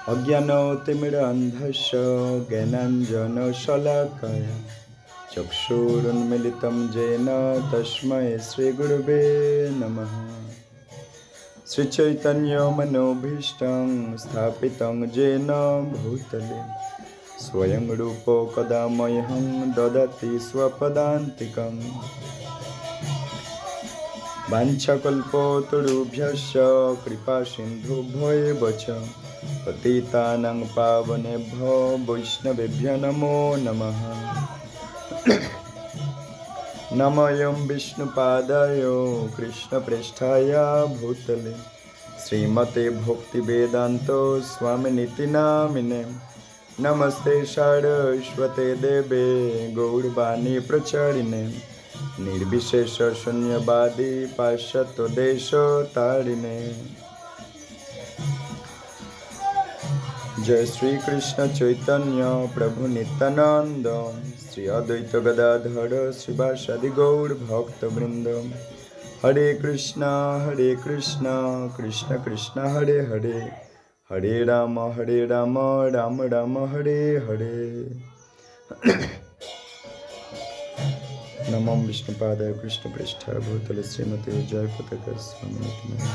अज्ञानतिमिरान्धस्य ज्ञानाञ्जनशलाकया चक्षुरुन्मीलितं येन तस्मै श्रीगुरुवे नमः। श्रीचैतन्यमनोभीष्टं स्थापितं येन भूतले स्वयं रूपो कदा मह्यं ददाति स्वपदान्तिकम्। वाञ्छाकल्पतरुभ्यश्च कृपासिन्धुभ्यैव च पतितानां पावनेभ्यो वैष्णवेभ्यो नमो नमः। नमोऽयं विष्णुपादाय कृष्णप्रेष्ठाय भूतले श्रीमते भक्तिवेदान्त स्वामिनिति नामिने। नमस्ते सारस्वते देवे गौरवाणी प्रचारिणे निर्विशेष शून्यवादी पाश्चात्य देशतारिणे। जय श्री कृष्ण चैतन्य प्रभु नित्यानंद श्री अद्वैत गदाधर श्रीवासादि गौर भक्तवृंद। हरे कृष्णा कृष्ण कृष्ण हरे हरे, हरे राम राम राम हरे हरे। नमो विष्णुपादाय कृष्णप्रेष्ठाय भूतले श्रीमते जयपताका स्वामिनिति नमः।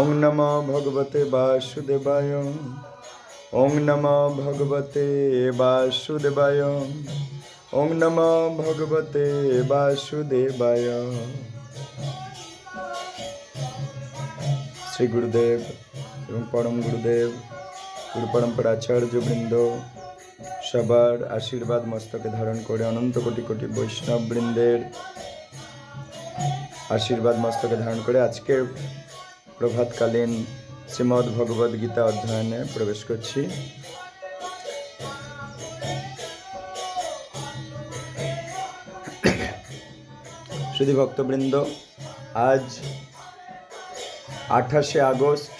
ओं नमो भगवते वासुदेवाय, ओं नमो भगवते वासुदेवाय, ओं नमो भगवते वासुदेवाय। श्री गुरुदेव एवं परम गुरुदेव गुरु परम्पराचार्य वृंद सबार आशीर्वाद मस्तके धारण करे अनंत कोटि कोटि वैष्णव वृंदेर आशीर्वाद मस्तके धारण करे आज के प्रभातकालीन श्रीमद् भगवद गीता अध्ययने प्रवेश करछि। श्री भक्तवृंद, आज 28 আগস্ট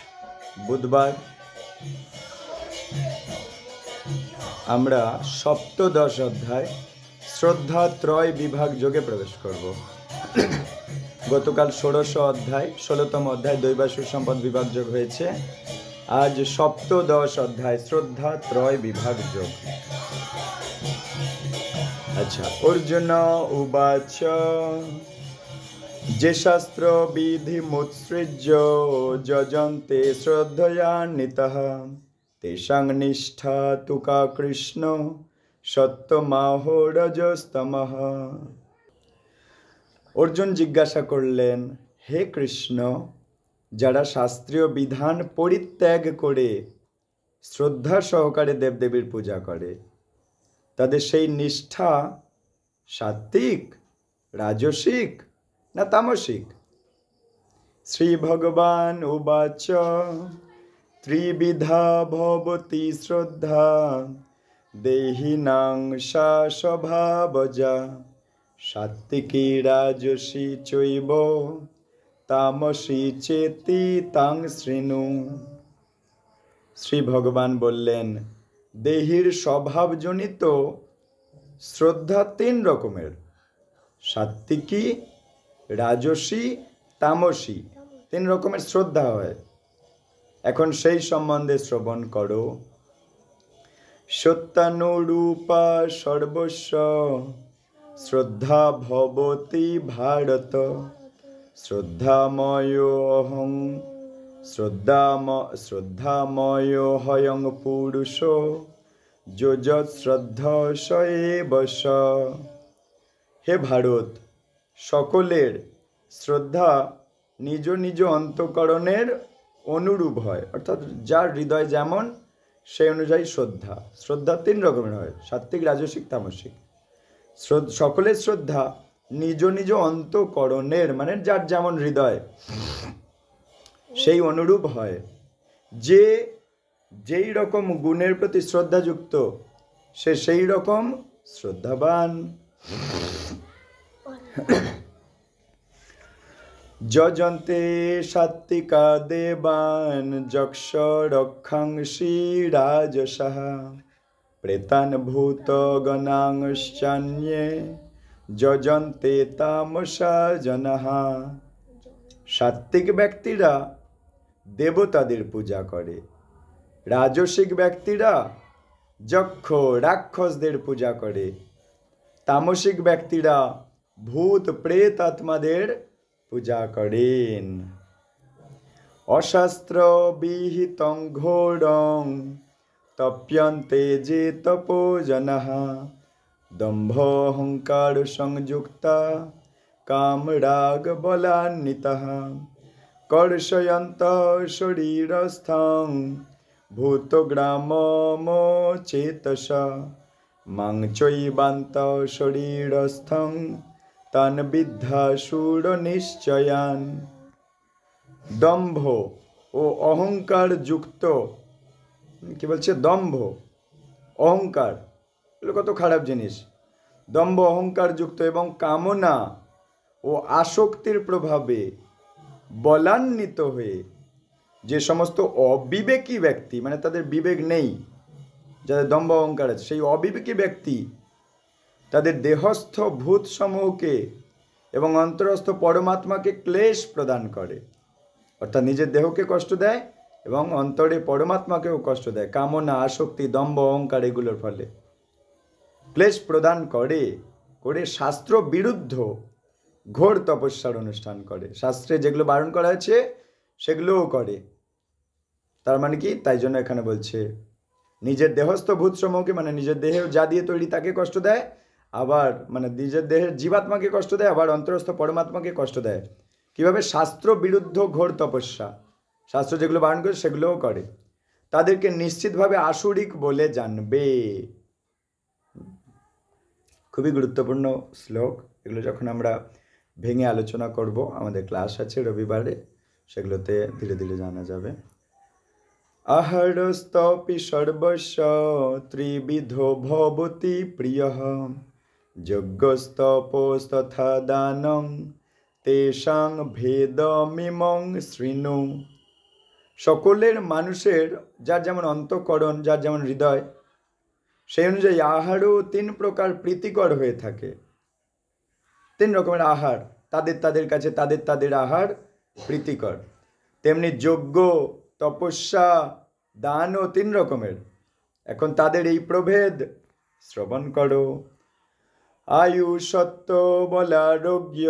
बुधवार আমরা সপ্তদশ অধ্যায় শ্রদ্ধা ত্রয় বিভাগ যোগে প্রবেশ করব। গতকাল 16 অধ্যায় 16তম অধ্যায় দৈবাসুর সম্পদ বিভাগ যোগ হয়েছে। আজ সপ্তদশ অধ্যায় শ্রদ্ধা ত্রয় বিভাগ যোগ। আচ্ছা, অর্জুন উবাচ যে শাস্ত্র বিধি মুৎসৃজ্য যজন্তে শ্রদ্ধয়ান্বিতঃ তেষাং নিষ্ঠা তুকা কৃষ্ণ সত্যমাহো রজস্তমঃ। অর্জুন জিজ্ঞাসা করলেন, হে কৃষ্ণ, যারা শাস্ত্রীয় বিধান পরিত্যাগ করে শ্রদ্ধা সহকারে দেবদেবীর পূজা করে তাদের সেই নিষ্ঠা সাত্ত্বিক, রাজসিক না তামসিক? শ্রী ভগবান উবাচ ত্রিবিধা ভবতি শ্রদ্ধা দেহিনাং সা স্বভাবজা সাত্ত্বিকী রাজসী চৈব তামসী চেতি তাং শৃণু। শ্রী ভগবান বললেন, দেহির স্বভাবজনিত শ্রদ্ধা 3 রকমের, সাত্ত্বিকী, রাজসী, তামসী, 3 রকমের শ্রদ্ধা হয়। এখন সেই সম্বন্ধে শ্রবণ করো। সত্যানুরূপা সর্বস্ব শ্রদ্ধা ভবতি ভারত শ্রদ্ধাময় অহং শ্রদ্ধাময় হয়ং পুরুষ যোজৎ শ্রদ্ধা স এব স। হে ভারত, সকলের শ্রদ্ধা নিজ নিজ অন্তঃকরণের অনুরূপ হয়, অর্থাৎ যার হৃদয় যেমন সেই অনুযায়ী শ্রদ্ধা। শ্রদ্ধা 3 রকমের হয়, সাত্ত্বিক, রাজসিক, তামসিক। সকলের শ্রদ্ধা নিজ নিজ অন্তঃকরণের মানে যার যেমন হৃদয় সেই অনুরূপ হয়। যে যেই রকম গুণের প্রতি শ্রদ্ধাযুক্ত সে সেই রকম শ্রদ্ধাবান। যজন্তে সাত্ত্বিকা দেবান যক্ষ রক্ষাংসি রাজসঃ প্রেতান ভূত গণাংশ্চান্যে যজন্তে তামসা জনঃ। সাত্ত্বিক ব্যক্তিরা দেবতাদের পূজা করে, রাজসিক ব্যক্তিরা যক্ষ রাক্ষসদের পূজা করে, তামসিক ব্যক্তিরা ভূত প্রেত আত্মাদের পূজা করেন। অশাস্ত্র বিহিতং ঘোরং তপ্যন্তে যে তপোজনঃ দম্ভ অহংকার সংযুক্তা কামরাগ বলান্বিতঃ কর্ষয়ন্তঃ শরীরস্থং ভূতগ্রামমোচেতসা মাং চৈবান্তঃ শরীরস্থং তান বিদ্ধাসুর নিশ্চয়ান। দম্ভ ও অহংকার যুক্ত, কি বলছে, দম্ভ অহংকার, এগুলো কত খারাপ জিনিস। দম্ভ অহংকার যুক্ত এবং কামনা ও আসক্তির প্রভাবে বলান্বিত হয়ে যে সমস্ত অবিবেকী ব্যক্তি, মানে তাদের বিবেক নেই, যাদের দম্ভ অহংকার আছে, সেই অবিবেকী ব্যক্তি তাদের দেহস্থ ভূত সমূহকে এবং অন্তরস্থ পরমাত্মাকে ক্লেশ প্রদান করে, অর্থাৎ নিজের দেহকে কষ্ট দেয় এবং অন্তরে পরমাত্মাকেও কষ্ট দেয়। কামনা, আসক্তি, দম্ভ অহংকার এগুলোর ফলে ক্লেশ প্রদান করে শাস্ত্র বিরুদ্ধ ঘোর তপস্যার অনুষ্ঠান করে। শাস্ত্রে যেগুলো বারণ করা আছে সেগুলোও করে। তার মানে কি, তাই জন্য এখানে বলছে নিজের দেহস্থ ভূত সমূহকে, মানে নিজের দেহে যা দিয়ে তৈরি তাকে কষ্ট দেয়, আবার মানে নিজের দেহের জীবাত্মাকে কষ্ট দেয়, আবার অন্তরস্থ পরমাত্মাকে কষ্ট দেয়। কিভাবে? শাস্ত্র বিরুদ্ধ ঘোর তপস্যা, শাস্ত্র যেগুলো বারণ করে সেগুলোও করে। তাদেরকে নিশ্চিতভাবে আসুরিক বলে জানবে। খুবই গুরুত্বপূর্ণ শ্লোক এগুলো। যখন আমরা ভেঙে আলোচনা করব, আমাদের ক্লাস আছে রবিবারে, সেগুলোতে ধীরে ধীরে জানা যাবে। আহারস্তপি সর্বস্ব ত্রিবিধো ভবতি প্রিয়ঃ যজ্ঞস্তপস্তথা দানং তেষাং ভেদমিমং শৃণু। সকলের মানুষের যার যেমন অন্তঃকরণ, যার যেমন হৃদয়, সেই অনুযায়ী আহারও 3 প্রকার প্রীতিকর হয়ে থাকে। 3 রকমের আহার তাদের কাছে, তাদের আহার প্রীতিকর। তেমনি যজ্ঞ, তপস্যা, দানও 3 রকমের। এখন তাদের এই প্রভেদ শ্রবণ করো। আয়ু সত্য বলারোগ্য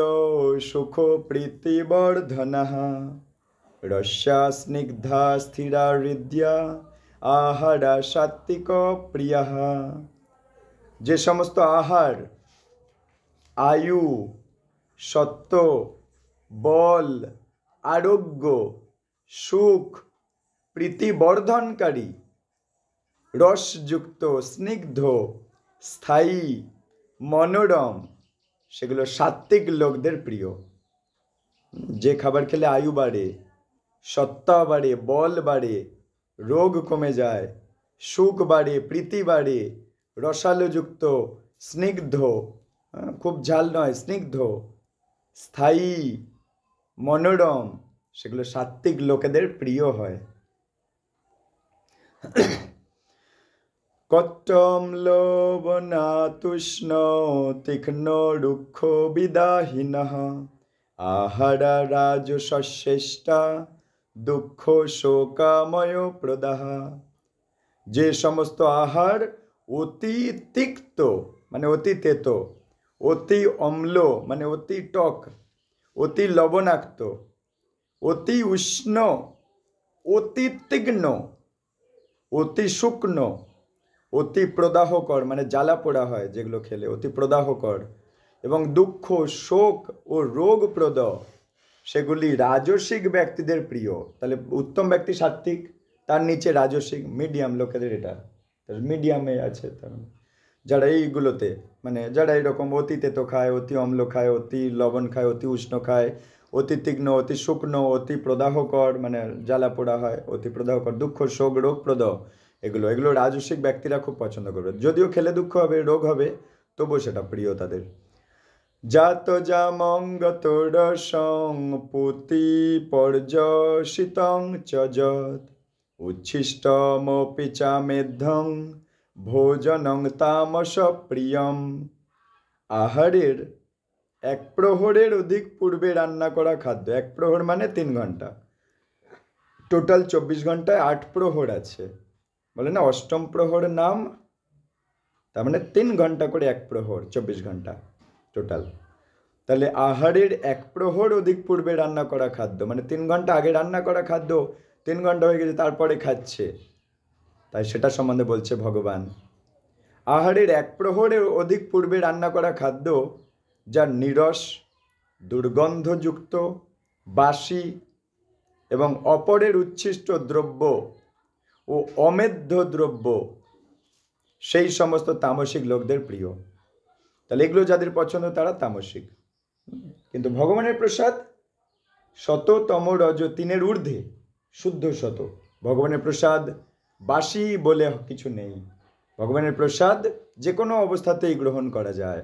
সুখ প্রীতিবর্ধনঃ রস্যা স্নিগ্ধা স্থিরা হৃদ্যা আহারা সাত্বিক প্রিয়ঃ। যে সমস্ত আহার আয়ু, সত্য, বল, আরোগ্য, সুখ, প্রীতিবর্ধনকারী, রসযুক্ত, স্নিগ্ধ, স্থায়ী, মনোরম, সেগুলো সাত্ত্বিক লোকদের প্রিয়। যে খাবার খেলে আয়ু বাড়ে, সত্তা বাড়ে, বল বাড়ে, রোগ কমে যায়, সুখ বাড়ে, প্রীতি বাড়ে, রসালোযুক্ত, স্নিগ্ধ, খুব ঝাল নয়, স্নিগ্ধ, স্থায়ী, মনোরম, সেগুলো সাত্ত্বিক লোকেদের প্রিয় হয়। কট্টম লবণাতুষ্ণ তীক্ষ্ণ রুক্ষ বিদাহীনঃ আহারা রাজসশ্রেষ্ঠা দুঃখ শোকাময় প্রদাহ। যে সমস্ত আহার অতি তিক্ত মানে অতি তেতো, অতি অম্ল মানে অতি টক, অতি লবণাক্ত, অতি উষ্ণ, অতি তীক্ষ্ণ, অতি শুকনো, অতি প্রদাহকর মানে জ্বালা পোড়া হয় যেগুলো খেলে, অতি প্রদাহকর, এবং দুঃখ, শোক ও রোগপ্রদ, সেগুলি রাজসিক ব্যক্তিদের প্রিয়। তাহলে উত্তম ব্যক্তি সাত্ত্বিক, তার নিচে রাজসিক, মিডিয়াম লোকেদের এটা মিডিয়ামে আছে। তার যারা এইগুলোতে মানে যারা এরকম অতি তেতো খায়, অতি অম্ল খায়, অতি লবণ খায়, অতি উষ্ণ খায়, অতি তীক্ষ্ণ, অতি শুকনো, অতি প্রদাহকর মানে জ্বালা পোড়া হয়, অতি প্রদাহকর, দুঃখ, শোক, রোগপ্রদ, এগুলো রাজসিক ব্যক্তিরা খুব পছন্দ করবে। যদিও খেলে দুঃখ হবে, রোগ হবে, তবুও সেটা প্রিয় তাদের। জাত জামঙ্গত রসং পুতি পর্যসিতং চজত উচ্ছিষ্টমপি চা মেধ্যং ভোজনং তামস প্রিয়ম। আহারের 1 প্রহরের অধিক পূর্বে রান্না করা খাদ্য, 1 প্রহর মানে 3 ঘন্টা, টোটাল 24 ঘন্টায় 8 প্রহর আছে। বলে না অষ্টম প্রহর নাম, তার মানে 3 ঘন্টা করে এক প্রহর, 24 ঘন্টা টোটাল। তাহলে আহারের 1 প্রহর অধিক পূর্বে রান্না করা খাদ্য, মানে 3 ঘন্টা আগে রান্না করা খাদ্য 3 ঘন্টা হয়ে গেছে তারপরে খাচ্ছে, তাই সেটা সম্বন্ধে বলছে ভগবান। আহারের 1 প্রহরের অধিক পূর্বে রান্না করা খাদ্য যা নিরস, দুর্গন্ধযুক্ত, বাসি এবং অপরের উচ্ছিষ্ট দ্রব্য ও অমেধ্য দ্রব্য, সেই সমস্ত তামসিক লোকদের প্রিয়। তাহলে এগুলো যাদের পছন্দ তারা তামসিক। কিন্তু ভগবানের প্রসাদ শত তম রজ 3-এর ঊর্ধ্বে, শুদ্ধ শত। ভগবানের প্রসাদ বাসি বলে কিছু নেই, ভগবানের প্রসাদ যে কোনো অবস্থাতেই গ্রহণ করা যায়।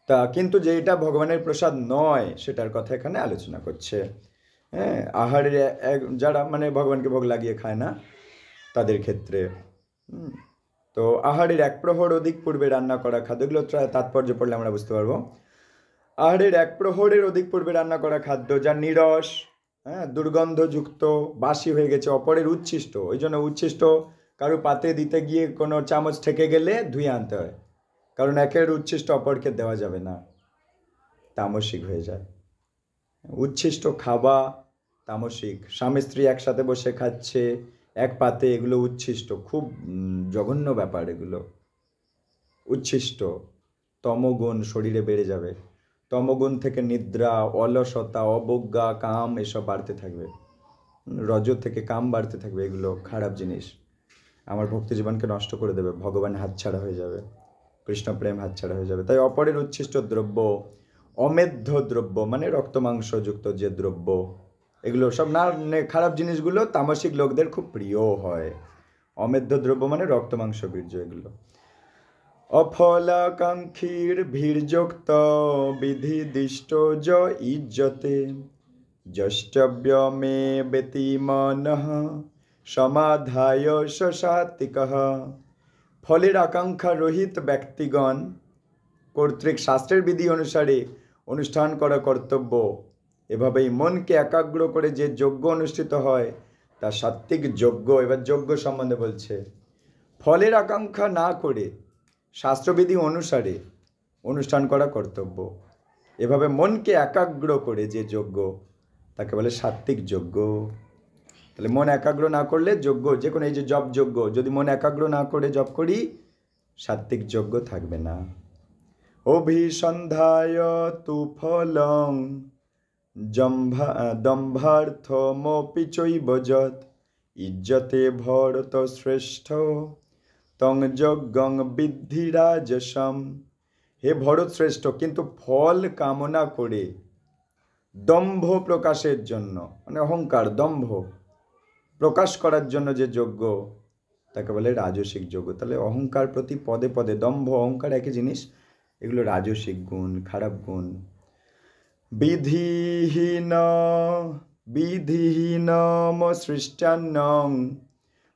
তা কিন্তু যেটা ভগবানের প্রসাদ নয় সেটার কথা এখানে আলোচনা করছে। হ্যাঁ, আহারের যারা মানে ভগবানকে ভোগ লাগিয়ে খায় না তাদের ক্ষেত্রে। তো আহারের 1 প্রহর অধিক পূর্বে রান্না করা খাদ্যগুলো তাৎপর্য পড়লে আমরা বুঝতে পারবো। আহারের 1 প্রহরের অধিক পূর্বে রান্না করা খাদ্য যা নিরস, হ্যাঁ, দুর্গন্ধযুক্ত, বাসি হয়ে গেছে, অপরের উচ্ছিষ্ট, ওই জন্য উচ্ছিষ্ট কারো পাতে দিতে গিয়ে কোনো চামচ ঠেকে গেলে ধুয়ে আনতে হয়, কারণ একের উচ্ছিষ্ট অপরকে দেওয়া যাবে না, তামসিক হয়ে যায়। উচ্ছিষ্ট খাওয়া তামসিক। স্বামী স্ত্রী একসাথে বসে খাচ্ছে এক পাতে, এগুলো উচ্ছিষ্ট, খুব জঘন্য ব্যাপার এগুলো। উচ্ছিষ্ট তমগুণ শরীরে বেড়ে যাবে, তমগুণ থেকে নিদ্রা, অলসতা, অবজ্ঞা, কাম এসব বাড়তে থাকবে, রজ থেকে কাম বাড়তে থাকবে। এগুলো খারাপ জিনিস, আমার ভক্তি জীবনকে নষ্ট করে দেবে, ভগবান হাতছাড়া হয়ে যাবে, কৃষ্ণ প্রেম হাতছাড়া হয়ে যাবে। তাই অপরের উচ্ছিষ্ট দ্রব্য, অমেধ্য দ্রব্য মানে রক্ত মাংসযুক্ত যে দ্রব্য, এগুলো সব না, খারাপ জিনিসগুলো তামসিক লোকদের খুব প্রিয় হয়। অমেধ্য দ্রব্য মানে রক্ত মাংস বীর্য, এগুলো। অফলাকাঙ্ক্ষীর ভীর্যুক্ত বিধিদিষ্ট য ইজ্জতে যষ্টব্য মে ব্যতিমানঃ সমাধায় সাত্বিকঃ। ফলের আকাঙ্ক্ষা রহিত ব্যক্তিগণ কর্তৃক শাস্ত্রের বিধি অনুসারে অনুষ্ঠান করা কর্তব্য, এভাবেই মনকে একাগ্র করে যে যজ্ঞ অনুষ্ঠিত হয় তা সাত্বিক যজ্ঞ। এবার যজ্ঞ সম্বন্ধে বলছে, ফলের আকাঙ্ক্ষা না করে শাস্ত্রবিধি অনুসারে অনুষ্ঠান করা কর্তব্য, এভাবে মনকে একাগ্র করে যে যজ্ঞ তাকে বলে সাত্বিক যজ্ঞ। তাহলে মন একাগ্র না করলে যজ্ঞ, যে কোনো এই যে জপ যজ্ঞ, যদি মন একাগ্র না করে জপ করি সাত্বিক যজ্ঞ থাকবে না। অভিসন্ধায় তু ফলং দম্ভার্থমপি চৈব যৎ ইজ্জতে ভরত শ্রেষ্ঠ তং যজ্ঞং বিদ্ধি রাজসম। হে ভরত শ্রেষ্ঠ, কিন্তু ফল কামনা করে দম্ভ প্রকাশের জন্য, মানে অহংকার, দম্ভ প্রকাশ করার জন্য যে যজ্ঞ তাকে বলে রাজসিক যজ্ঞ। তাহলে অহংকার প্রতি পদে পদে, দম্ভ অহংকার একই জিনিস, এগুলো রাজসিক গুণ, খারাপ গুণ। বিধিহীনম সৃষ্টান্নং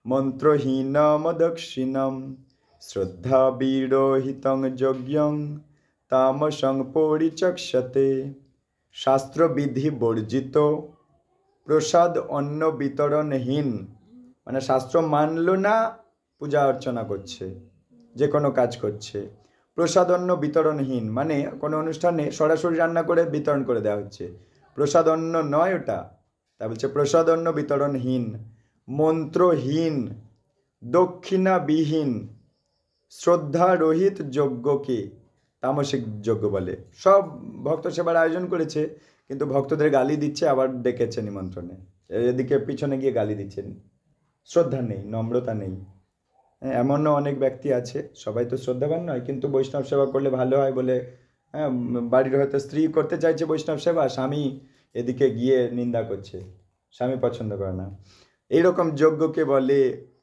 মন্ত্রহীনম দক্ষিণম শ্রদ্ধা বিরহিতং যজ্ঞং তামসং পরিচক্ষতে। শাস্ত্রবিধি বর্জিত, প্রসাদ অন্ন বিতরণহীন, মানে শাস্ত্র মানল না, পূজা অর্চনা করছে, যে কোনো কাজ করছে। প্রসাদ অন্ন বিতরণহীন মানে কোনো অনুষ্ঠানে সরাসরি রান্না করে বিতরণ করে দেওয়া হচ্ছে, প্রসাদ অন্ন নয় ওটা। তা বলছে প্রসাদ অন্ন বিতরণহীন, মন্ত্রহীন, দক্ষিণাবিহীন, শ্রদ্ধারহিত যজ্ঞকে তামসিক যজ্ঞ বলে। সব ভক্ত সেবার আয়োজন করেছে, কিন্তু ভক্তদের গালি দিচ্ছে, আবার ডেকেছে নিমন্ত্রণে, এদিকে পিছনে গিয়ে গালি দিচ্ছেন। শ্রদ্ধা নেই, নম্রতা নেই। এমনও অনেক ব্যক্তি আছে, সবাই তো শ্রদ্ধাবান নয়, কিন্তু বৈষ্ণব সেবা করলে ভালো হয় বলে, হ্যাঁ, বাড়ির হয়তো স্ত্রী করতে চাইছে বৈষ্ণব সেবা, স্বামী এদিকে গিয়ে নিন্দা করছে, স্বামী পছন্দ করে না। এইরকম যজ্ঞকে বলে,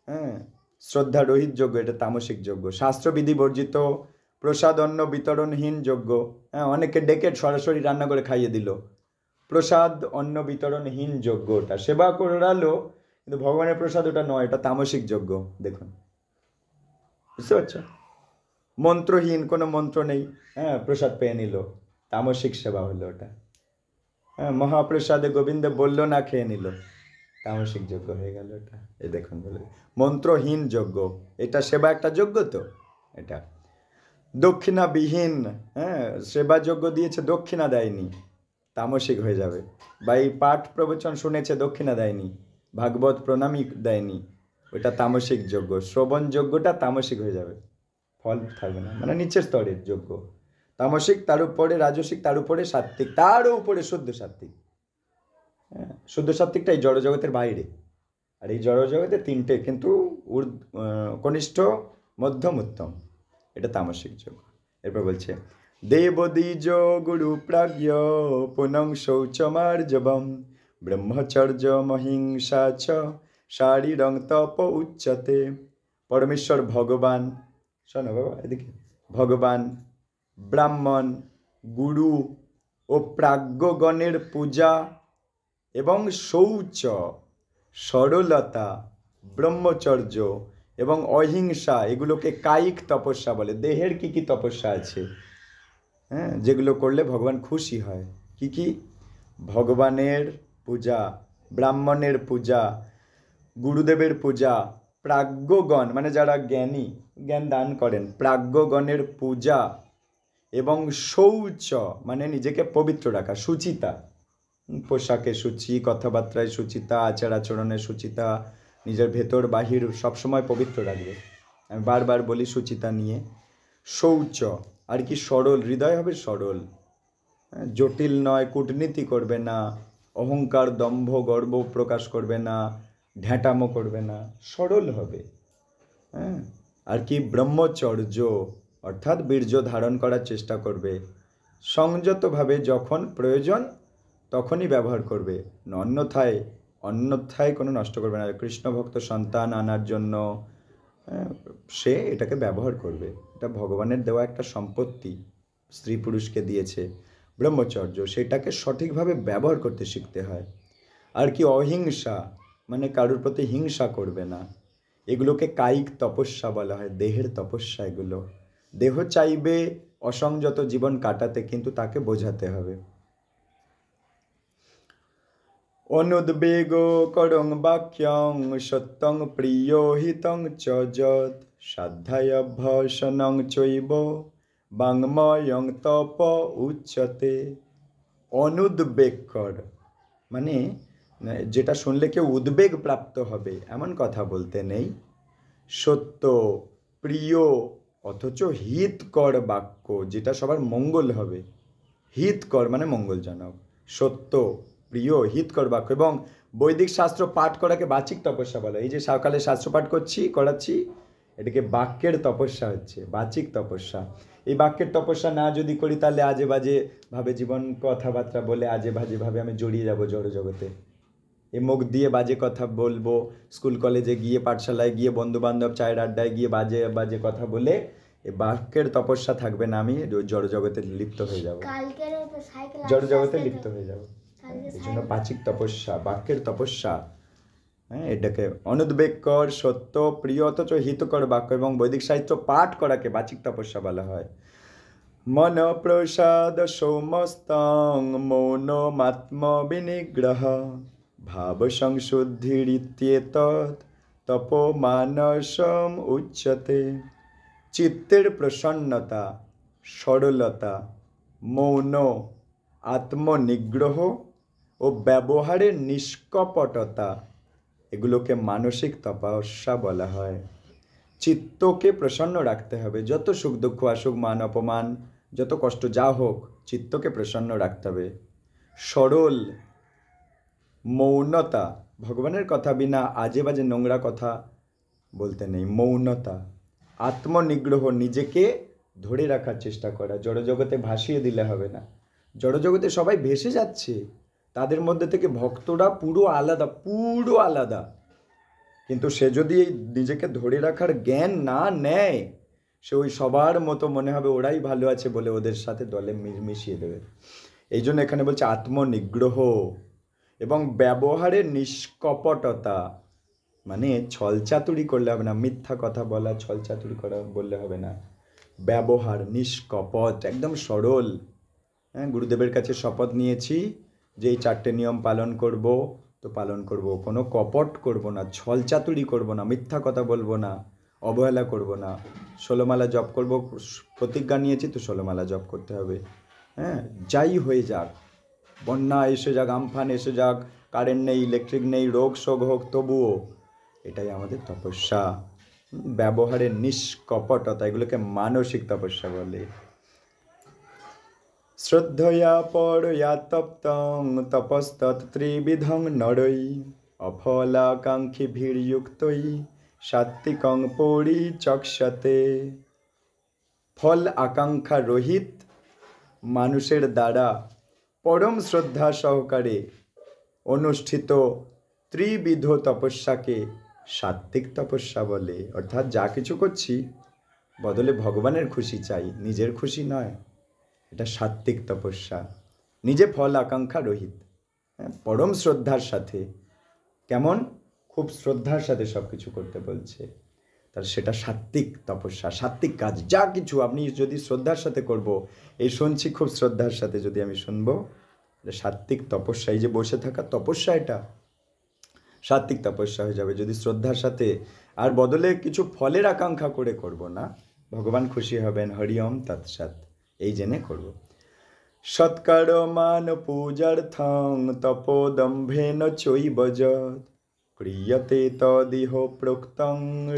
হ্যাঁ, শ্রদ্ধারহিত যজ্ঞ, এটা তামসিক যজ্ঞ। শাস্ত্রবিধি বর্জিত, প্রসাদ অন্ন বিতরণহীন যজ্ঞ, হ্যাঁ, অনেকে ডেকে সরাসরি রান্না করে খাইয়ে দিল, প্রসাদ অন্ন বিতরণহীন যজ্ঞ, ওটা সেবা করালো, কিন্তু ভগবানের প্রসাদ ওটা নয়, এটা তামসিক যজ্ঞ। দেখুন, বুঝতে পারছ? মন্ত্রহীন, কোনো মন্ত্র নেই, হ্যাঁ, প্রসাদ পেয়ে নিল, তামসিক সেবা হলো ওটা। হ্যাঁ, মহাপ্রসাদে গোবিন্দ বললো না, খেয়ে নিল, তামসিক যজ্ঞ হয়ে গেল এটা। এই দেখুন বলে মন্ত্রহীন যজ্ঞ, এটা সেবা একটা যজ্ঞ তো এটা। দক্ষিণাবিহীন, হ্যাঁ, সেবা যজ্ঞ দিয়েছে দক্ষিণা দেয়নি, তামসিক হয়ে যাবে। বা এই পাঠ প্রবচন শুনেছে দক্ষিণা দেয়নি, ভাগবত প্রণামী দেয়নি, ওইটা তামসিক যজ্ঞ। শ্রবণ যজ্ঞটা তামসিক হয়ে যাবে, ফল থাকবে না, মানে নিচের স্তরের যজ্ঞ। তামসিক, তার উপরে রাজসিক, তার উপরে সাত্ত্বিক, তারও উপরে শুদ্ধ সাত্ত্বিক। হ্যাঁ, শুদ্ধ সাত্ত্বিকটা এই জড়জগতের বাইরে। আর এই জড়জগতে তিনটে, কিন্তু কনিষ্ঠ, মধ্যম, উত্তম, এটা তামসিক যোগ। এরপর বলছে দেবদ্বিজ গুরু প্রাজ্ঞ পুনং শৌচমার্জবম ব্রহ্মচর্য মহিংসা চ শারীরং তপ উচ্চতে। পরমেশ্বর ভগবান, শোনো বাবা এদিকে, ভগবান, ব্রাহ্মণ, গুরু ও প্রাজ্ঞগণের পূজা এবং শৌচ, সরলতা, ব্রহ্মচর্য এবং অহিংসা, এগুলোকে কায়িক তপস্যা বলে। দেহের কি কি তপস্যা আছে, হ্যাঁ, যেগুলো করলে ভগবান খুশি হয়। কি কি? ভগবানের পূজা, ব্রাহ্মণের পূজা, গুরুদেবের পূজা, প্রাজ্ঞগণ মানে যারা জ্ঞানী, জ্ঞান দান করেন, প্রাজ্ঞগণের পূজা এবং শৌচ মানে নিজেকে পবিত্র রাখা, শুচিতা, পোশাকে শুচি, কথাবার্তায় শুচিতা, আচার আচরণে শুচিতা, নিজের ভেতর বাহির সবসময় পবিত্র রাখবে। আমি বারবার বলি শুচিতা নিয়ে। শৌচ, আর কি সরল, হৃদয় হবে সরল, জটিল নয়, কূটনীতি করবে না, অহংকার, দম্ভ, গর্ব প্রকাশ করবে না, ঢ্যাঁটামো করবে না, সরল হবে। হ্যাঁ, আর কি ব্রহ্মচর্য, অর্থাৎ বীর্য ধারণ করার চেষ্টা করবে, সংযতভাবে যখন প্রয়োজন তখনই ব্যবহার করবে, অন্যথায় কোনো নষ্ট করবে না। কৃষ্ণ ভক্ত সন্তান আনার জন্য সে এটাকে ব্যবহার করবে, এটা ভগবানের দেওয়া একটা সম্পত্তি, স্ত্রী পুরুষকে দিয়েছে। ব্রহ্মচর্য, সেটাকে সঠিকভাবে ব্যবহার করতে শিখতে হয়। আর কি অহিংসা, মানে কারোর প্রতি হিংসা করবে না। এগুলোকে কায়িক তপস্যা বলা হয়, দেহের তপস্যা এগুলো। দেহ চাইবে অসংযত জীবন কাটাতে, কিন্তু তাকে বোঝাতে হবে। অনুদ্বেগ করং বাক্যং সত্যং প্রিয় হিতং চ যৎ সাধ্যায়ভ্যসনং চৈব বাংময়ং তপ উচ্যতে। অনুদ্বেগ কর মানে যেটা শুনলে কেউ উদ্বেগ প্রাপ্ত হবে এমন কথা বলতে নেই। সত্য, প্রিয়, অথচ হিতকর বাক্য, যেটা সবার মঙ্গল হবে। হিতকর মানে মঙ্গলজনক, সত্য, প্রিয়, হিতকর বাক্য। এবং বৈদিক শাস্ত্র পাঠ করাকে বাচিক তপস্যা বলে। এই যে সকালে শাস্ত্র পাঠ করাচ্ছি, এটাকে বাক্যের তপস্যা হচ্ছে, বাচিক তপস্যা। এই বাক্যের তপস্যা না যদি করি, তাহলে আজে বাজে ভাবে জীবন কথাবার্তা বলে আজে বাজে ভাবে আমি জড়িয়ে যাব জড় জগতে। এই মুখ দিয়ে বাজে কথা বলবো, স্কুল কলেজে গিয়ে, পাঠশালায় গিয়ে, বন্ধু বান্ধব চায়ের আড্ডায় গিয়ে বাজে বাজে কথা বলে এই বাক্যের তপস্যা থাকবে না, আমি জড় জগতে লিপ্ত হয়ে যাব, জড় জগতে লিপ্ত হয়ে যাব। এই জন্য বাচিক তপস্যা, বাক্যের তপস্যা, হ্যাঁ, এটাকে অনুদ্বেগ কর, সত্য, প্রিয়, অথচ হিতকর বাক্য এবং বৈদিক সাহিত্য পাঠ করাকে বাচিক তপস্যা বলা হয়। মন প্রসাদ সৌমস্তং মৌনমাত্ম বিনিগ্রহ ভাব সংশুদ্ধিরিত্যেতৎ তপোমানসম উচ্যতে। চিত্তের প্রসন্নতা, সরলতা, মৌন, আত্মনিগ্রহ ও ব্যবহারের নিষ্কপটতা, এগুলোকে মানসিক তপস্যা বলা হয়। চিত্তকে প্রসন্ন রাখতে হবে, যত সুখ দুঃখ আসুক, মান অপমান, যত কষ্ট যা হোক, চিত্তকে প্রসন্ন রাখতে হবে। সরল, মৌনতা, ভগবানের কথা বিনা আজে বাজে নোংরা কথা বলতে নেই, মৌনতা। আত্মনিগ্রহ, নিজেকে ধরে রাখার চেষ্টা করা, জড়জগতে ভাসিয়ে দিলে হবে না। জড়জগতে সবাই ভেসে যাচ্ছে, তাদের মধ্যে থেকে ভক্তরা পুরো আলাদা। কিন্তু সে যদি এই নিজেকে ধরে রাখার জ্ঞান না নেয়, সে ওই সবার মতো মনে হবে ওরাই ভালো আছে বলে ওদের সাথে দলে মিশিয়ে দেবে। এই জন্য এখানে বলছে আত্মনিগ্রহ এবং ব্যবহারের নিষ্কপটতা, মানে ছলচাতুরি করলে হবে না, মিথ্যা কথা বলা, ছলচাতুরি করা বললে হবে না। ব্যবহার নিষ্কপট, একদম সরল। হ্যাঁ, গুরুদেবের কাছে শপথ নিয়েছি যে এই 4টে নিয়ম পালন করব, তো পালন করব, কোনো কপট করব না, ছলচাতুরি করব না, মিথ্যা কথা বলবো না, অবহেলা করব না, 16 মালা জপ করব, প্রতিজ্ঞা নিয়েছি তো 16 মালা জপ করতে হবে। হ্যাঁ, যাই হয়ে যাক, বন্যা এসে যাক, আমফান এসে যাক, কারেন্ট নেই, ইলেকট্রিক নেই, রোগ শোক হোক, তবুও এটাই আমাদের তপস্যা। ব্যবহারের নিষ্কপটতা, এগুলোকে মানসিক তপস্যা বলে। শ্রদ্ধয়া পরয়া তপ্তং তপস্তৎ ত্রিবিধং নরৈ অফলাকাঙ্ক্ষীভির্যুক্তৈ সাত্বিকং পরিচক্ষতে। ফল আকাঙ্ক্ষা রহিত মানুষের দ্বারা পরম শ্রদ্ধা সহকারে অনুষ্ঠিত ত্রিবিধ তপস্যাকে সাত্বিক তপস্যা বলে। অর্থাৎ যা কিছু করছি বদলে ভগবানের খুশি চাই, নিজের খুশি নয়, এটা সাত্বিক তপস্যা। নিজে ফল আকাঙ্ক্ষা রহিত, পরম শ্রদ্ধার সাথে। কেমন? খুব শ্রদ্ধার সাথে সব কিছু করতে বলছে, তার সেটা সাত্বিক তপস্যা, সাত্বিক কাজ। যা কিছু আপনি যদি শ্রদ্ধার সাথে করব, এই শুনছি খুব শ্রদ্ধার সাথে যদি আমি শুনবো, এটা সাত্বিক তপস্যা। এই যে বসে থাকা তপস্যা, এটা সাত্বিক তপস্যা হয়ে যাবে যদি শ্রদ্ধার সাথে, আর বদলে কিছু ফলের আকাঙ্ক্ষা করে করব না, ভগবান খুশি হবেন। হরিওম তৎসৎ, এই জেনে করব। সৎকর্মান পূজার্থং তপোদম্ভেন চৈব যৎ ক্রিয়তে তদিহ প্রোক্তং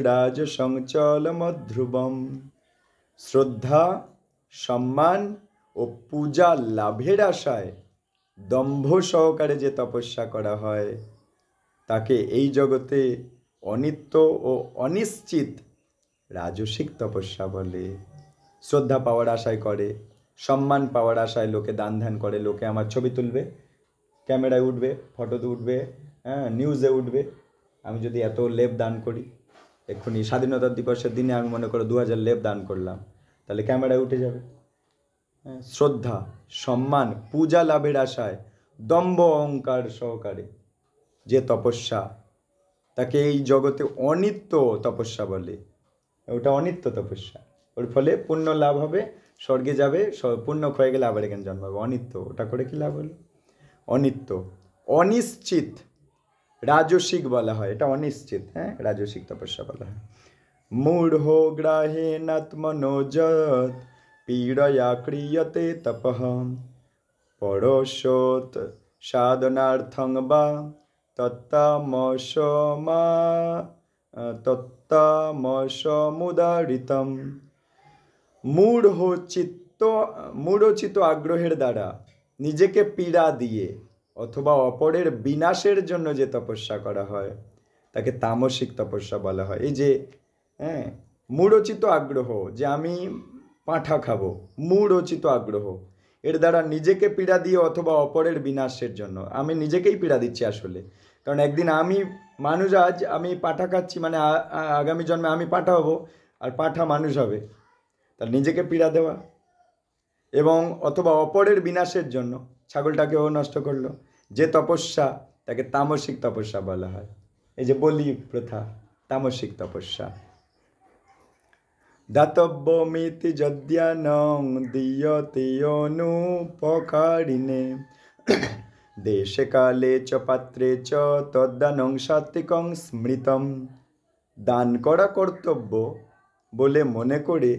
রাজসংচলমধ্রুবম। শ্রদ্ধা, সম্মান ও পূজা লাভের আশায় দম্ভ সহকারে যে তপস্যা করা হয় তাকে এই জগতে অনিত্য ও অনিশ্চিত রাজসিক তপস্যা বলে। শ্রদ্ধা পাওয়ার আশায় করে, সম্মান পাওয়ার আশায় লোকে দান ধ্যান করে, লোকে আমার ছবি তুলবে, ক্যামেরায় উঠবে, ফটোতে উঠবে, হ্যাঁ, নিউজে উঠবে। আমি যদি এত লেপ দান করি, এক্ষুনি স্বাধীনতা দিবসের দিনে আমি মনে করো 2000 লেপ দান করলাম, তাহলে ক্যামেরায় উঠে যাবে। হ্যাঁ, শ্রদ্ধা, সম্মান, পূজা লাভের আশায় দম্ভ অহংকার সহকারে যে তপস্যা, তাকে এই জগতে অনিত্য তপস্যা বলে। ওটা অনিত্য তপস্যা, ওর ফলে পুণ্য লাভ হবে, স্বর্গে যাবে, পুণ্য ক্ষয়ে গেলে আবার এখানে জন্মাবে। অনিত্য, ওটা করে কি লাভ হলো? অনিত্য, অনিশ্চিত রাজসিক বলা হয়, এটা অনিশ্চিত। হ্যাঁ, রাজসিক তপস্যা বলা হয়। মূঢ় গ্রাহেনাত্মনো যৎ পীড়য়া ক্রিয়তে তপঃ পরশোত সাধনার্থং বা তত্তামসমুদারিতম। মূঢ়চিত্ত আগ্রহের দ্বারা নিজেকে পীড়া দিয়ে অথবা অপরের বিনাশের জন্য যে তপস্যা করা হয় তাকে তামসিক তপস্যা বলা হয়। এই যে হ্যাঁ, মূঢ়চিত আগ্রহ, যে আমি পাঁঠা খাবো, মূঢ়চিত আগ্রহ, এর দ্বারা নিজেকে পীড়া দিয়ে অথবা অপরের বিনাশের জন্য, আমি নিজেকেই পীড়া দিচ্ছি আসলে। কারণ একদিন আমি মানুষ, আজ আমি পাঁঠা খাচ্ছি মানে আগামী জন্মে আমি পাঁঠা হব, আর পাঁঠা মানুষ হবে, তার নিজেকে পীড়া দেওয়া। এবং অথবা অপরের বিনাশের জন্য, ছাগলটাকেও নষ্ট করলো, যে তপস্যা তাকে তামসিক তপস্যা বলা হয়। এই যে বলি প্রথা, তামসিক তপস্যা। দাতব্যমিতি যদ্যানং দীয়তে অনুপকারিণে দেশে কালে চ পাত্রে চ তদ্দানং সাত্বিকং স্মৃতম। দান করা কর্তব্য বলে মনে করে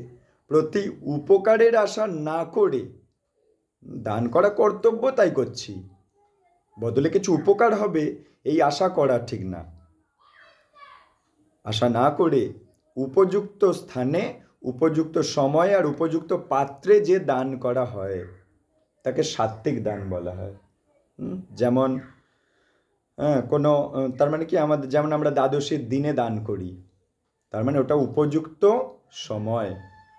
প্রতি উপকারের আশা না করে, দান করা কর্তব্য তাই করছি, বদলে কিছু উপকার হবে এই আশা করা ঠিক না। আশা না করে উপযুক্ত স্থানে, উপযুক্ত সময় আর উপযুক্ত পাত্রে যে দান করা হয় তাকে সাত্বিক দান বলা হয়। যেমন কোনো, তার মানে কি, আমাদের যেমন আমরা দ্বাদশীর দিনে দান করি, তার মানে ওটা উপযুক্ত সময়,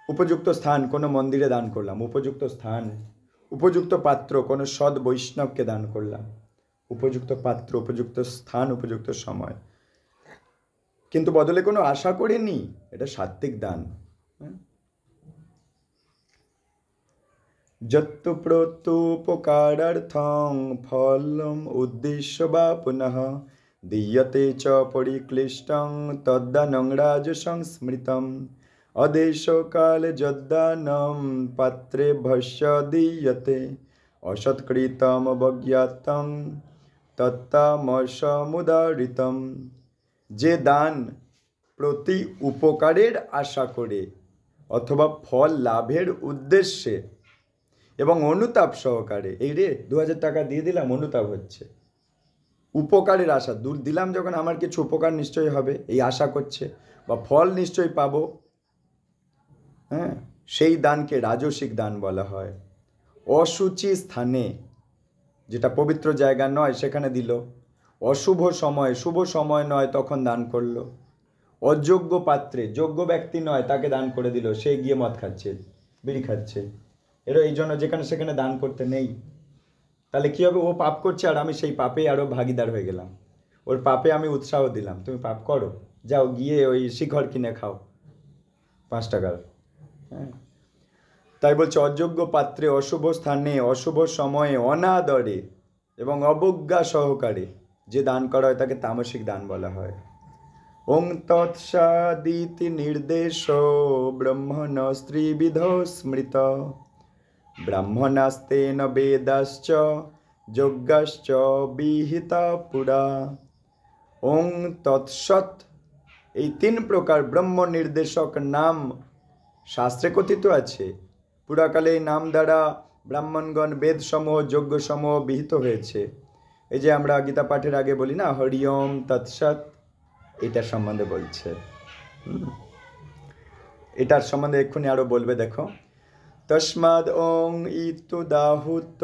উপযুক্ত স্থান, কোনো মন্দিরে দান করলাম, উপযুক্ত স্থান, উপযুক্ত পাত্র, কোনো সৎ বৈষ্ণবকে দান করলাম, উপযুক্ত পাত্র, উপযুক্ত স্থান, উপযুক্ত সময়, কিন্তু বদলে কোনো আশা করিনি, এটা সাত্বিক দান। যত্তু প্রত্যুপকারার্থং ফলম উদ্দেশ্য বা পুনঃ দীয়তে চ পরিক্লিষ্টং তদ্দানং রাজসং স্মৃতম। অদেশকালে যদ্দানম পাত্রে ভস্য দীয়তে অসৎকৃতম অবজ্ঞাতং তত্তামসমুদারিতম। যে দান প্রতি উপকারের আশা করে অথবা ফল লাভের উদ্দেশ্যে এবং অনুতাপ সহকারে, এই রে 2000 টাকা দিয়ে দিলাম, অনুতাপ হচ্ছে, উপকারের আশা, দূর দিলাম যখন আমার কিছু উপকার নিশ্চয়ই হবে এই আশা করছে, বা ফল নিশ্চয়ই পাবো, হ্যাঁ, সেই দানকে রাজসিক দান বলা হয়। অসুচি স্থানে, যেটা পবিত্র জায়গা নয় সেখানে দিল, অশুভ সময়, শুভ সময় নয় তখন দান করলো, অযোগ্য পাত্রে, যোগ্য ব্যক্তি নয় তাকে দান করে দিল, সে গিয়ে মদ খাচ্ছে, বিড়ি খাচ্ছে, এরও এই জন্য যেখানে সেখানে দান করতে নেই। তাহলে কী হবে, ও পাপ করছে আর আমি সেই পাপে আরও ভাগিদার হয়ে গেলাম, ওর পাপে আমি উৎসাহ দিলাম, তুমি পাপ করো, যাও গিয়ে ওই শিখর কিনে খাও 5 টাকার। হ্যাঁ, তাই বলছে অযোগ্য পাত্রে, অশুভ স্থানে, অশুভ সময়ে, অনাদরে এবং অবজ্ঞা সহকারে যে দান করা হয় তাকে তামসিক দান বলা হয়। ওং তৎসাদিতি নির্দেশ ব্রহ্মণ স্ত্রীবিধ স্মৃত ব্রাহ্মণাস্তেন বেদাশ্চ যজ্ঞাশ্চ বিহিতা পুরা। ওং তৎসৎ, এই 3 প্রকার ব্রহ্ম নির্দেশক নাম শাস্ত্রে কথিত আছে। পুরাকালে এই নাম দ্বারা ব্রাহ্মণগণ বেদসমূহ, যজ্ঞসমূহ বিহিত হয়েছে। এই যে আমরা গীতা পাঠের আগে বলি না, হরি ওম তৎসৎ, এটার সম্বন্ধে বলছে। এটার সম্বন্ধে এক্ষুনি আরো বলবে, দেখো। তস্মাদ ওং ইত্যুদাহুত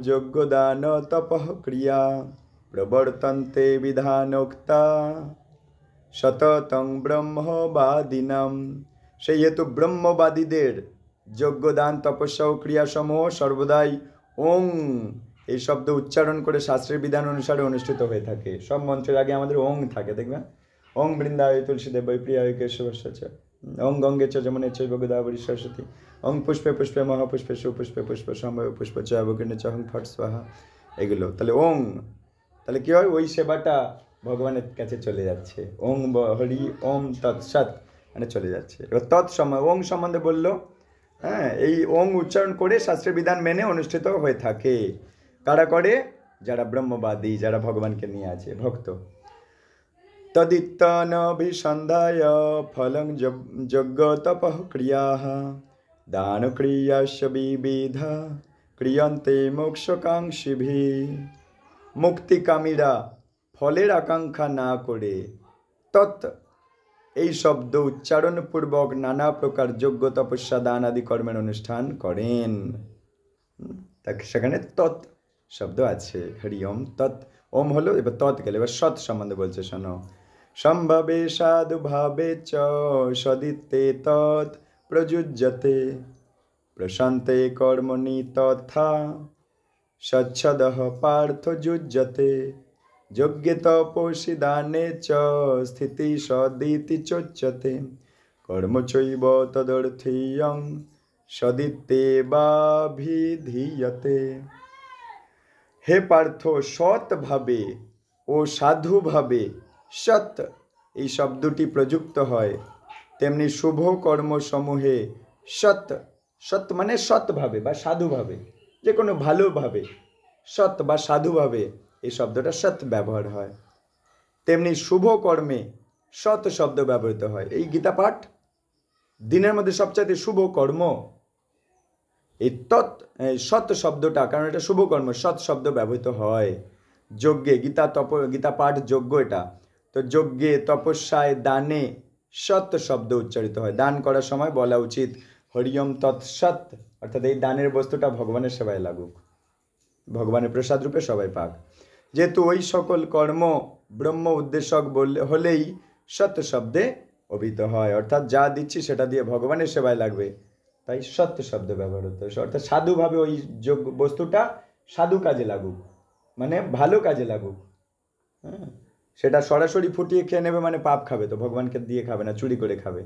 যজ্ঞদান তপঃ ক্রিয়া প্রবর্তন্তে বিধানোক্তা সততং ব্রহ্মবাদিনাম। সেই হেতু ব্রহ্মবাদীদের যজ্ঞদান, তপস্যা ও ক্রিয়াসমূহ সর্বদাই ওং এই শব্দ উচ্চারণ করে শাস্ত্রের বিধান অনুসারে অনুষ্ঠিত হয়ে থাকে। সব মন্ত্রের আগে আমাদের ওং থাকে, দেখবেন। ওং বৃন্দায় তুলসীদেবায় প্রিয়ায় কেশবস্য, ওং গঙ্গে চ যমুনে চৈব গোদাবরী সরস্বতী, ওং পুষ্পে পুষ্পে মহাপুষ্পে সুপুষ্পে পুষ্প সম্ভব পুষ্প চয়বকিনে চহং ফট স্বাহা, এগুলো। তাহলে ওং, তাহলে কী হয়, ওই সেবাটা ভগবানের কাছে চলে যাচ্ছে। ওং হরি ওম তৎসৎ মানে চলে যাচ্ছে। এবার ওং সম্বন্ধে বললো, হ্যাঁ, এই ওং উচ্চারণ করে শাস্ত্রের বিধান মেনে অনুষ্ঠিত হয়ে থাকে। কারা করে? যারা ব্রহ্মবাদী, যারা ভগবানকে নিয়ে আছে, ভক্ত। তদিত্তনভিসন্ধায় ফলং যজ্ঞ তপঃ ক্রিয়াঃ দান ক্রিয়াস্য বিবিধা ক্রিয়ন্তে মোক্ষকাঙ্ক্ষিভিঃ। মুক্তিকামীরা ফলের আকাঙ্ক্ষা না করে তৎ এই শব্দ উচ্চারণপূর্বক নানা প্রকার যজ্ঞ, তপস্যা, দান আদি কর্মের অনুষ্ঠান করেন। তাকে সেখানে তৎ শব্দ আছে। হরি ওম তৎ, ওম হলো, এবার তৎ গেলে, এবার সৎ সম্বন্ধে বলছে, শোনো। সম্ভবে সাধুভাবে চ সদিতে তৎ প্রযুজ্যতে প্রশান্তে কর্মণি তথা সচ্ছদঃ পার্থ যুজ্যতে যজ্ঞে তপসি দানে চ স্থিতি সদিতি চোচ্যতে কর্ম চৈব তদর্থীয়ং সদিতে বাভিধীয়তে। হে পার্থ, সৎভাবে ও সাধুভাবে, সৎ এই শব্দটি প্রযুক্ত হয়, তেমনি শুভ কর্মসমূহে সৎ, সৎ মানে সৎভাবে বা সাধুভাবে, যে কোনো ভালোভাবে, সৎ বা সাধুভাবে এই শব্দটা সৎ ব্যবহার হয়, তেমনি শুভ কর্মে সৎ শব্দ ব্যবহৃত হয়। এই গীতা পাঠ দিনের মধ্যে সবচাইতে শুভ কর্ম এই তৎ সৎ শব্দটা, কারণ এটা শুভ কর্ম, সৎ শব্দ ব্যবহৃত হয়। যজ্ঞে, গীতা পাঠ যজ্ঞ, এটা তো যজ্ঞে, তপস্যায়, দানে সৎ শব্দ উচ্চারিত হয়। দান করার সময় বলা উচিত হরিওম তৎসৎ, অর্থাৎ এই দানের বস্তুটা ভগবানের সেবায় লাগুক, ভগবানের প্রসাদ রূপে সবাই পাক। যেহেতু ওই সকল কর্ম ব্রহ্ম উদ্দেশ্যক হলেই সৎ শব্দে অভিহিত হয়, অর্থাৎ যা দিচ্ছি সেটা দিয়ে ভগবানের সেবায় লাগবে, তাই সত্য শব্দ ব্যবহার হতে হয়। অর্থাৎ সাধুভাবে ওই বস্তুটা সাধু কাজে লাগুক, মানে ভালো কাজে লাগুক। হ্যাঁ, সেটা সরাসরি ফুটিয়ে খেয়ে নেবে মানে পাপ খাবে, তো ভগবানকে দিয়ে খাবে না, চুরি করে খাবে।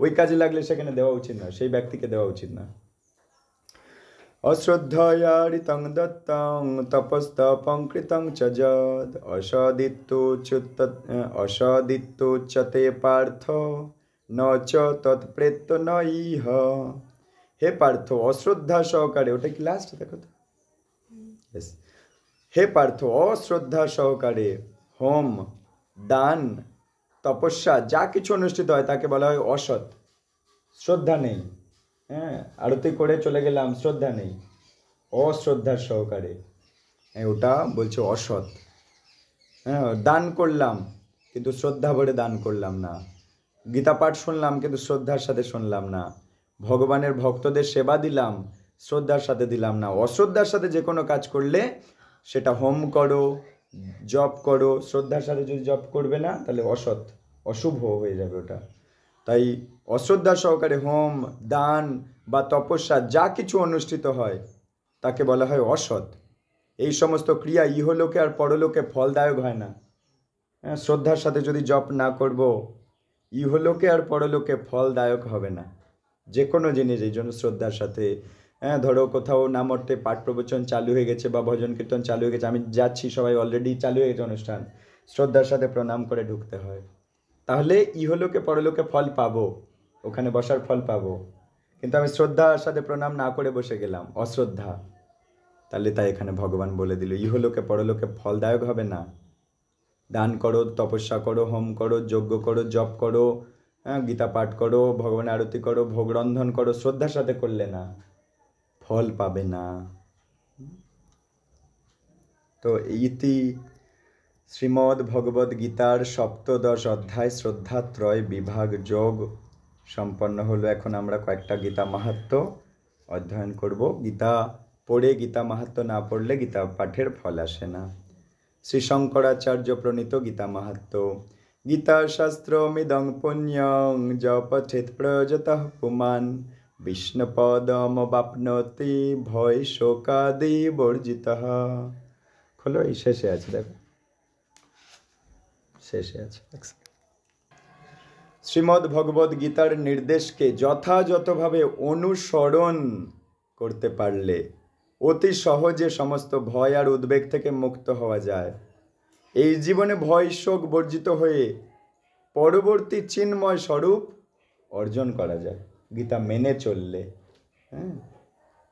ওই কাজে লাগলে সেখানে দেওয়া উচিত না, সেই ব্যক্তিকে দেওয়া উচিত না। অশ্রদ্ধয়ারিতং দত্তং তপস্তপং কৃতং চ যদ অসদিত্যুচ্যতে পার্থ ন চ তৎপ্রেত্য ন ইহ। হে পার্থ, অশ্রদ্ধা সহকারে, ওটা কি লাস্ট দেখো তো, হে পার্থ, অশ্রদ্ধা সহকারে হোম, দান, তপস্যা যা কিছু অনুষ্ঠিত হয় তাকে বলা হয় অসৎ। শ্রদ্ধা নেই, হ্যাঁ, আরতি করে চলে গেলাম, শ্রদ্ধা নেই, অশ্রদ্ধার সহকারে, ওটা বলছে অসৎ। হ্যাঁ, দান করলাম কিন্তু শ্রদ্ধা ভরে দান করলাম না, গীতা পাঠ শুনলাম কিন্তু শ্রদ্ধার সাথে শুনলাম না, ভগবানের ভক্তদের সেবা দিলাম, শ্রদ্ধার সাথে দিলাম না। অশ্রদ্ধার সাথে যে কোনো কাজ করলে, সেটা হোম করো, জপ করো, শ্রদ্ধার সাথে যদি জপ করবে না তাহলে অসৎ, অশুভ হয়ে যাবে ওটা। তাই অশ্রদ্ধা সহকারে হোম, দান বা তপস্যা যা কিছু অনুষ্ঠিত হয় তাকে বলা হয় অসৎ। এই সমস্ত ক্রিয়া ইহলোকে আর পরলোকে ফলদায়ক হয় না। হ্যাঁ, শ্রদ্ধার সাথে যদি জপ না করব, ইহলোকে আর পরলোকে ফলদায়ক হবে না যে কোনো জিনিস। এই জন্য শ্রদ্ধার সাথে, হ্যাঁ, ধরো কোথাও নামর্তে পাঠ প্রবচন চালু হয়ে গেছে বা ভজন কীর্তন চালু হয়ে গেছে, আমি যাচ্ছি, সবাই অলরেডি চালু হয়ে গেছে অনুষ্ঠান, শ্রদ্ধার সাথে প্রণাম করে ঢুকতে হয়। তাহলে ইহলোকে পরলোকে ফল পাবো, ওখানে বসার ফল পাবো। কিন্তু আমি শ্রদ্ধার সাথে প্রণাম না করে বসে গেলাম, অশ্রদ্ধা, তাহলে তাই এখানে ভগবান বলে দিল ইহলোকে পরলোকে ফলদায়ক হবে না। দান করো, তপস্যা করো, হোম করো, যজ্ঞ করো, জপ করো, হ্যাঁ, গীতা পাঠ করো, ভগবানের আরতি করো, ভোগ রন্ধন করো, শ্রদ্ধার সাথে করলে না, ফল পাবে না। তো ইতি শ্রীমদ্ ভগবদ গীতার সপ্তদশ অধ্যায় শ্রদ্ধাত্রয় বিভাগ যোগ সম্পন্ন হলো। এখন আমরা কয়েকটা গীতা মাহাত্ম্য অধ্যয়ন করব। গীতা পড়ে গীতা মাহাত্ম্য না পড়লে গীতা পাঠের ফল আসে না। শ্রী শঙ্করাচার্য প্রণীত গীতা মাহাত্ম্য। গীতা শাস্ত্রমিদং পুণ্যং যপঠেৎ প্রযতঃ পুমাन् বিষ্ণুপদমবাপ্নোতি ভয় শোকাদি বর্জিতঃ। খোলো, এই শেষে আছে, দেখো শেষে আছে। শ্রীমদ্ ভগবদ গীতার নির্দেশকে যথাযথভাবে অনুসরণ করতে পারলে অতি সহজে সমস্ত ভয় আর উদ্বেগ থেকে মুক্ত হওয়া যায়। এই জীবনে ভয় শোক বর্জিত হয়ে পরবর্তী চিন্ময় স্বরূপ অর্জন করা যায় গীতা মেনে চললে। হ্যাঁ,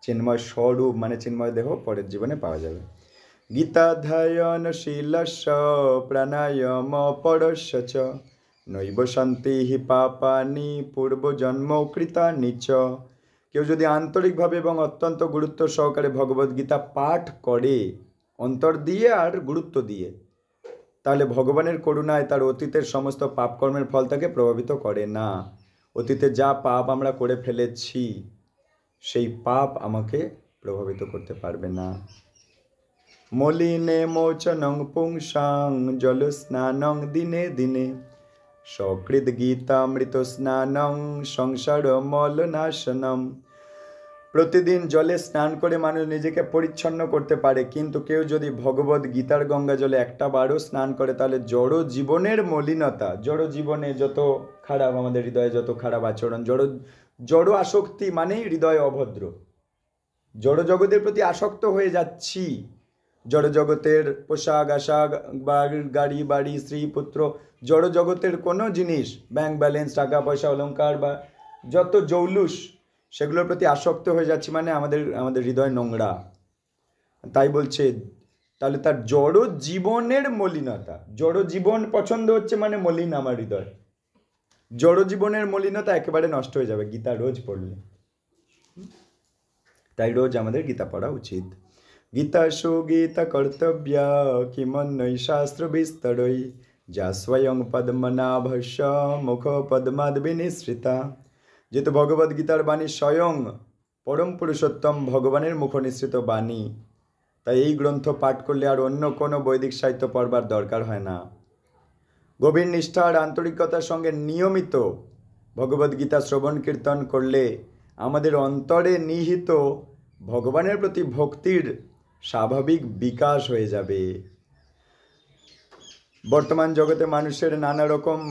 চিন্ময় স্বরূপ মানে চিন্ময় দেহ পরের জীবনে পাওয়া যাবে। গীতাধ্যায়নশীলস্য প্রাণায়াম পরস্য চ নৈব শান্তি হি পাপানি পূর্বজন্ম কৃতানি চ। কেউ যদি আন্তরিকভাবে এবং অত্যন্ত গুরুত্ব সহকারে ভগবদ্গীতা পাঠ করে, অন্তর দিয়ে আর গুরুত্ব দিয়ে, তাহলে ভগবানের করুণায় তার অতীতের সমস্ত পাপকর্মের ফল তাকে প্রভাবিত করে না। অতীতে যা পাপ আমরা করে ফেলেছি, সেই পাপ আমাকে প্রভাবিত করতে পারবে না। মলিনে মোচনং পুংসাং জল স্নানং দিনে দিনে সকৃত গীতামৃত স্নানং সংসার মলনাশনম। প্রতিদিন জলে স্নান করে মানুষ নিজেকে পরিচ্ছন্ন করতে পারে, কিন্তু কেউ যদি ভগবদ গীতার গঙ্গা জলে একটা বারও স্নান করে, তাহলে জড় জীবনের মলিনতা, জড় জীবনে যত খারাপ, আমাদের হৃদয়ে যত খারাপ আচরণ, জড় আসক্তি মানেই হৃদয় অভদ্র। জড় জগতের প্রতি আসক্ত হয়ে যাচ্ছি, জড় জগতের পোশাক আশাক, গাড়ি বাড়ি, স্ত্রী পুত্র, জড় জগতের কোনো জিনিস, ব্যাংক ব্যালেন্স, টাকা পয়সা, অলংকার বা যত জৌলুস, সেগুলোর প্রতি আসক্ত হয়ে যাচ্ছি, মানে আমাদের হৃদয় নোংরা। তাই বলছে, তাহলে তার জড় জীবনের মলিনতা, জড় জীবন পছন্দ হচ্ছে মানে মলিন আমার হৃদয়, জড় জীবনের মলিনতা একেবারে নষ্ট হয়ে যাবে গীতা রোজ পড়লে। তাই রোজ আমাদের গীতা পড়া উচিত। গীতা সুগীতা কর্তব্য কিমন্নৈ শাস্ত্র বিস্তরৈ যা স্বয়ং পদ্মনাভস্য মুখ পদ্মাদ বিনিসৃতা। যেহেতু ভগবদ গীতার বাণী স্বয়ং পরম পুরুষোত্তম ভগবানের মুখ নিঃসৃত বাণী, তাই এই গ্রন্থ পাঠ করলে আর অন্য কোনো বৈদিক সাহিত্য পড়বার দরকার হয় না। গভীর নিষ্ঠা আর আন্তরিকতার সঙ্গে নিয়মিত ভগবদ গীতা শ্রবণ কীর্তন করলে আমাদের অন্তরে নিহিত ভগবানের প্রতি ভক্তির স্বাভাবিক বিকাশ হয়ে যাবে। বর্তমান জগতে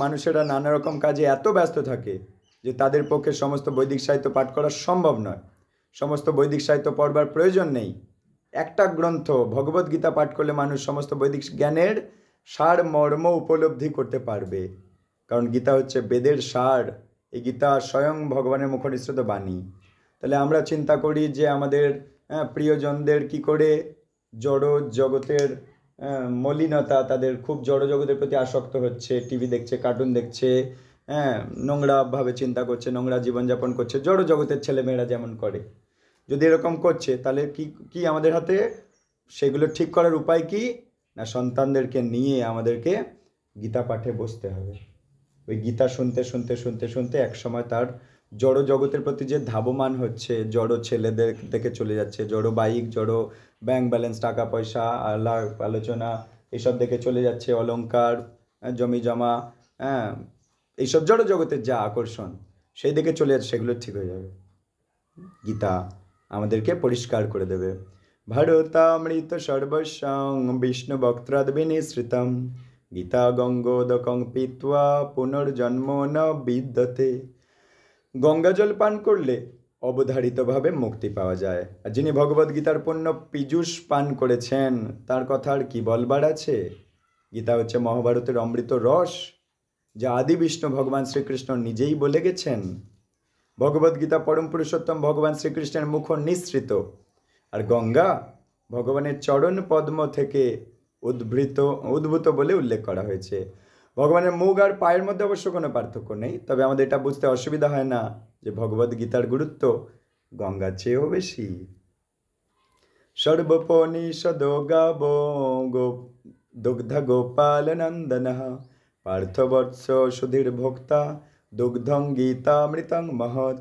মানুষেরা নানা রকম কাজে এত ব্যস্ত থাকে যে তাদের পক্ষে সমস্ত বৈদিক সাহিত্য পাঠ করা সম্ভব নয়, সমস্ত বৈদিক সাহিত্য পড়বার প্রয়োজন নেই। একটা গ্রন্থ ভগবদ গীতা পাঠ করলে মানুষ সমস্ত বৈদিক জ্ঞানের সার মর্ম উপলব্ধি করতে পারবে, কারণ গীতা হচ্ছে বেদের সার। এই গীতা স্বয়ং ভগবানের মুখ নিঃসৃত বাণী। তাহলে আমরা চিন্তা করি যে আমাদের প্রিয়জনদের কি করে জড় জগতের মলিনতা, তাদের খুব জড় জগতের প্রতি আসক্ত হচ্ছে, টিভি দেখছে, কার্টুন দেখছে, হ্যাঁ, নোংরাভাবে চিন্তা করছে, নোংরা জীবনযাপন করছে, জড় জগতের ছেলেমেয়েরা যেমন করে। যদি এরকম করছে তাহলে কি কি আমাদের হাতে? সেগুলো ঠিক করার উপায় কি? না, সন্তানদেরকে নিয়ে আমাদেরকে গীতা পাঠে বসতে হবে। ওই গীতা শুনতে শুনতে শুনতে শুনতে একসময় তার জড় জগতের প্রতি যে ধাবমান হচ্ছে, জড় ছেলেদের থেকে চলে যাচ্ছে, জড় বাইক, জড় ব্যাংক ব্যালেন্স, টাকা পয়সা, আলাপ আলোচনা, এসব দেখে চলে যাচ্ছে, অলংকার, জমি জমা, হ্যাঁ, এইসব জড় জগতের যা আকর্ষণ সেই দিকে চলে যাচ্ছে, সেগুলো ঠিক হয়ে যাবে। গীতা আমাদেরকে পরিষ্কার করে দেবে। ভারতামৃত সর্বস্বং বিষ্ণু বক্ত্রাদ বিনিসৃতম গীতা গঙ্গোদকং পিত্বা পুনর্জন্ম ন বিদ্যতে। গঙ্গা জল পান করলে অবধারিতভাবে মুক্তি পাওয়া যায়। আর যিনি ভগবদ্গীতার পূর্ণ পীযূষ পান করেছেন তার কথা আর কি বলবার আছে? গীতা হচ্ছে মহাভারতের অমৃত রস, যা আদি বিষ্ণু ভগবান শ্রীকৃষ্ণ নিজেই বলে গেছেন। ভগবদ্গীতা পরম পুরুষোত্তম ভগবান শ্রীকৃষ্ণের মুখ নিঃসৃত, আর গঙ্গা ভগবানের চরণ পদ্ম থেকে উদ্ভূত বলে উল্লেখ করা হয়েছে। ভগবানের মুখ আর পায়ের মধ্যে অবশ্য কোনো পার্থক্য নেই, তবে আমাদের এটা বুঝতে অসুবিধা হয় না যে ভগবদ্গীতার গুরুত্ব গঙ্গার চেয়েও বেশি। সর্বপনিষদো গাবো দুগ্ধ গোপাল নন্দন পার্থবৎস সুধীর ভোক্তা দুগ্ধং গীতামৃতং মহৎ।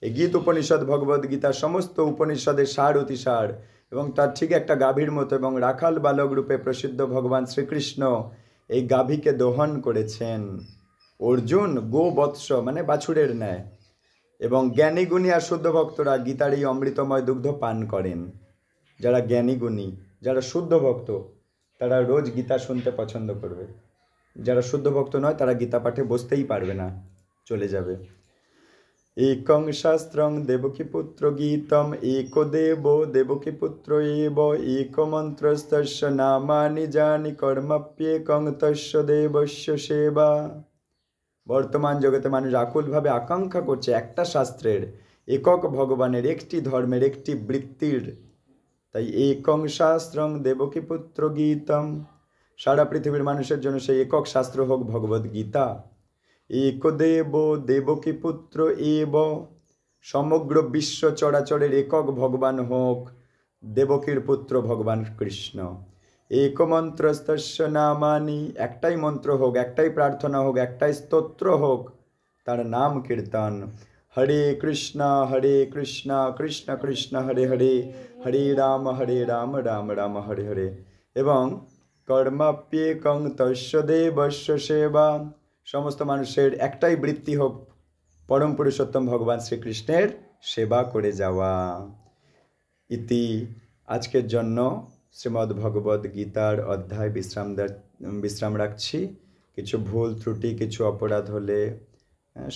এই গীত উপনিষদ ভগবদ্গীতা সমস্ত উপনিষদের সার অতিসার, এবং তার ঠিক একটা গাভীর মতো, এবং রাখাল বালক রূপে প্রসিদ্ধ ভগবান শ্রীকৃষ্ণ এই গাভীকে দোহন করেছেন। অর্জুন গোবৎস মানে বাছুরের ন্যায়, এবং জ্ঞানী গুণী আর শুদ্ধ ভক্তরা গীতার এই অমৃতময় দুগ্ধ পান করেন। যারা জ্ঞানী গুণী, যারা শুদ্ধ ভক্ত, তারা রোজ গীতা শুনতে পছন্দ করবে। যারা শুদ্ধ ভক্ত নয় তারা গীতা পাঠে বসতেই পারবে না, চলে যাবে। একং শাস্ত্রং দেবকীপুত্র গীতম এক দেব দেবকীপুত্র এব এক মন্ত্রস্তস্য নামানি জানি কর্মাপ্যেকং তস্য দেবস্য সেবা। বর্তমান জগতে মানুষ আকুলভাবে আকাঙ্ক্ষা করছে একটা শাস্ত্রের, একক ভগবানের, একটি ধর্মের, একটি বৃত্তির। তাই একং শাস্ত্রং দেবকীপুত্র গীতম, সারা পৃথিবীর মানুষের জন্য সেই একক শাস্ত্র হোক ভগবদ্গীতা। এক দেব দেবকী পুত্র এব, সমগ্র বিশ্ব চরাচরের একক ভগবান হোক দেবকীর পুত্র ভগবান কৃষ্ণ। এক মন্ত্রস্তস্য নামানি, একটাই মন্ত্র হোক, একটাই প্রার্থনা হোক, একটাই স্তোত্র হোক, তার নাম কীর্তন। হরে কৃষ্ণ কৃষ্ণ কৃষ্ণ হরে হরে, হরে রাম রাম রাম হরে হরে। এবং কর্মাপ্যেকং তস্য দেবস্য সেবা, সমস্ত মানুষের একটাই বৃত্তি হোক পরম পুরুষোত্তম ভগবান শ্রীকৃষ্ণের সেবা করে যাওয়া। ইতি। আজকের জন্য শ্রীমদ্ ভগবদ গীতার অধ্যায় বিশ্রাম রাখছি। কিছু ভুল ত্রুটি, কিছু অপরাধ হলে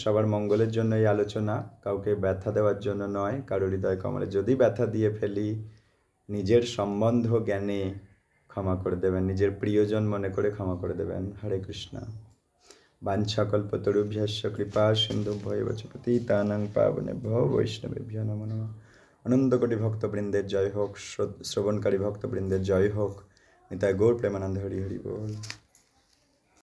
সবার মঙ্গলের জন্য এই আলোচনা, কাউকে ব্যথা দেওয়ার জন্য নয়। কারোর হৃদয় কমলে যদি ব্যথা দিয়ে ফেলি, নিজের সম্বন্ধ জ্ঞানে ক্ষমা করে দেবেন, নিজের প্রিয়জন মনে করে ক্ষমা করে দেবেন। হরে কৃষ্ণ। বাঞ্ছাকল্পতরুভ্যশ্চ কৃপা সিন্ধুভ্যেব চ পতিতানাং পাবনেভ্যো বৈষ্ণবেভ্যো নমো নমঃ। অনন্তকোটি ভক্তবৃন্দের জয় হোক, শ্রবণকারী ভক্তবৃন্দের জয় হোক। নিতাই গৌর প্রেমানন্দ। হরি হরি বল।